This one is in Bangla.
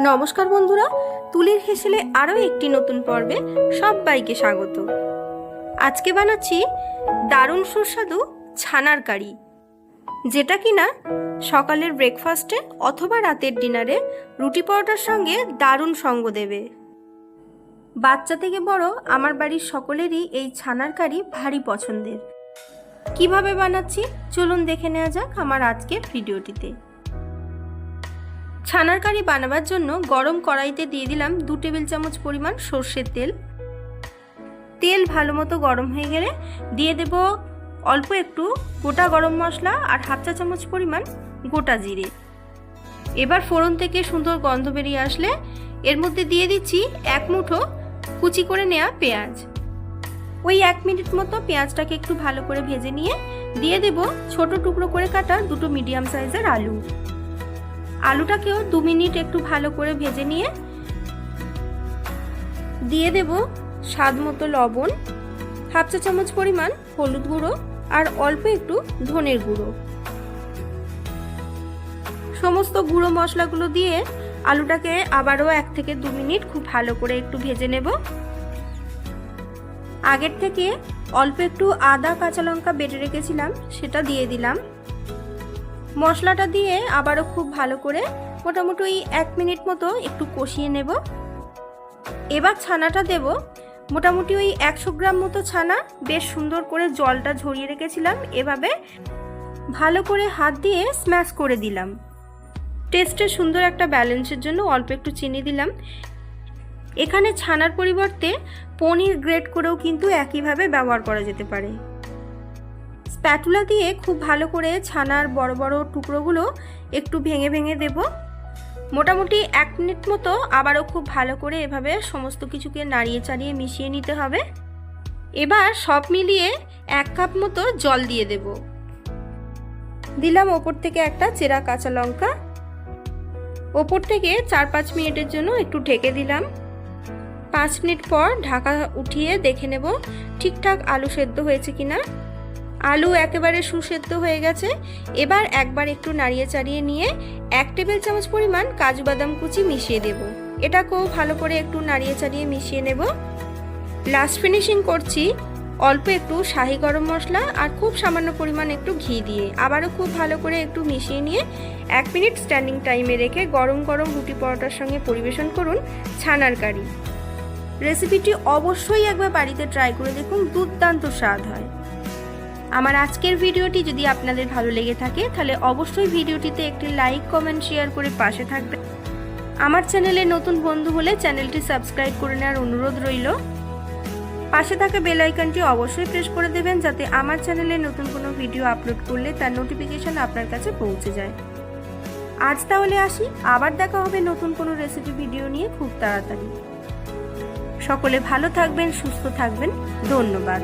নমস্কার বন্ধুরা, তুলির হেসেলে আরও একটি নতুন পর্বে সবাইকে স্বাগত। আজকে বানাচ্ছি দারুণ সুস্বাদু ছানার কারি, যেটা কিনা সকালের ব্রেকফাস্টে অথবা রাতের ডিনারে রুটি পরোটার সঙ্গে দারুণ সঙ্গ দেবে। বাচ্চা থেকে বড় আমার বাড়ির সকলেরই এই ছানার কারি ভারী পছন্দের। কিভাবে বানাচ্ছি চলুন দেখে নেওয়া যাক আমার আজকের ভিডিওটিতে। ছানার কারি বানাবার জন্য গরম কড়াইতে দিয়ে দিলাম 2 টেবিল চামচ পরিমাণ সর্ষের তেল। তেল ভালো মতো গরম হয়ে গেলে দিয়ে দেব অল্প একটু গোটা গরম মশলা আর 1/2 চা চামচ পরিমাণ গোটা জিরে। এবার ফোড়ন থেকে সুন্দর গন্ধ বেরিয়ে আসলে এর মধ্যে দিয়ে দিচ্ছি 1 মুঠো কুচি করে নেওয়া পেঁয়াজ। ওই 1 মিনিট মতো পেঁয়াজটাকে একটু ভালো করে ভেজে নিয়ে দিয়ে দেব ছোট টুকরো করে কাটা 2টো মিডিয়াম সাইজের আলু। আলুটাকেও 2 মিনিট একটু ভালো করে ভেজে নিয়ে দিয়ে দেব স্বাদ মতো লবণ, 1/2 চা চামচ পরিমাণ হলুদ গুঁড়ো আর অল্প একটু ধনের গুঁড়ো। সমস্ত গুঁড়ো মশলাগুলো দিয়ে আলুটাকে আবারও 1 থেকে 2 মিনিট খুব ভালো করে একটু ভেজে নেব। আগের থেকে অল্প একটু আদা কাঁচা লঙ্কা বেটে রেখেছিলাম, সেটা দিয়ে দিলাম। মশলাটা দিয়ে আবারও খুব ভালো করে মোটামুটি 1 মিনিট মতো একটু কষিয়ে নেব। এবার ছানাটা দেব, মোটামুটি 100 গ্রাম মতো ছানা বেশ সুন্দর করে জলটা ঝরিয়ে রেখেছিলাম, এভাবে ভালো করে হাত দিয়ে স্ম্যাশ করে দিলাম। টেস্টের সুন্দর একটা ব্যালেন্সের জন্য অল্প একটু চিনি দিলাম। এখানে ছানার পরিবর্তে পনির গ্রেট করেও কিন্তু একইভাবে ব্যবহার করা যেতে পারে। স্প্যাটুলা দিয়ে খুব ভালো করে ছানার বড় বড় টুকরোগুলো একটু ভেঙে ভেঙে দেব। মোটামুটি 1 মিনিট মতো আবারও খুব ভালো করে এভাবে সমস্ত কিছুকে নাড়িয়ে চাড়িয়ে মিশিয়ে নিতে হবে। এবার সব মিলিয়ে 1 কাপ মতো জল দিয়ে দেব। দিলাম ওপর থেকে একটা চেরা কাঁচা লঙ্কা। ওপর থেকে 4-5 মিনিটের জন্য একটু ঢেকে দিলাম। 5 মিনিট পর ঢাকা উঠিয়ে দেখে নেব ঠিকঠাক আলু সেদ্ধ হয়েছে কিনা। আলু একেবারে সুসেদ্ধ হয়ে গেছে। এবার একবার একটু নাড়িয়ে চাড়িয়ে নিয়ে 1 টেবিল চামচ পরিমাণ কাজু বাদাম কুচি মিশিয়ে দেব। এটাকেও ভালো করে একটু নাড়িয়ে চাড়িয়ে মিশিয়ে নেব। লাস্ট ফিনিশিং করছি অল্প একটু শাহি গরম মশলা আর খুব সামান্য পরিমাণ একটু ঘি দিয়ে আবারও খুব ভালো করে একটু মিশিয়ে নিয়ে 1 মিনিট স্ট্যান্ডিং টাইমে রেখে গরম গরম রুটি পরোটার সঙ্গে পরিবেশন করুন ছানার কারি। রেসিপিটি অবশ্যই একবার বাড়িতে ট্রাই করে দেখুন, দুর্দান্ত স্বাদ হয়। আমার আজকের ভিডিওটি যদি আপনাদের ভালো লেগে থাকে তাহলে অবশ্যই ভিডিওটিতে একটি লাইক কমেন্ট শেয়ার করে পাশে থাকবেন। আমার চ্যানেলে নতুন বন্ধু হলে চ্যানেলটি সাবস্ক্রাইব করে নেওয়ার অনুরোধ রইল। পাশে থাকা বেল আইকনটি অবশ্যই প্রেস করে দেবেন যাতে আমার চ্যানেলে নতুন কোনো ভিডিও আপলোড করলে তার নোটিফিকেশন আপনার কাছে পৌঁছে যায়। আজ তাহলে আসি, আবার দেখা হবে নতুন কোনো রেসিপি ভিডিও নিয়ে খুব তাড়াতাড়ি। সকলে ভালো থাকবেন, সুস্থ থাকবেন। ধন্যবাদ।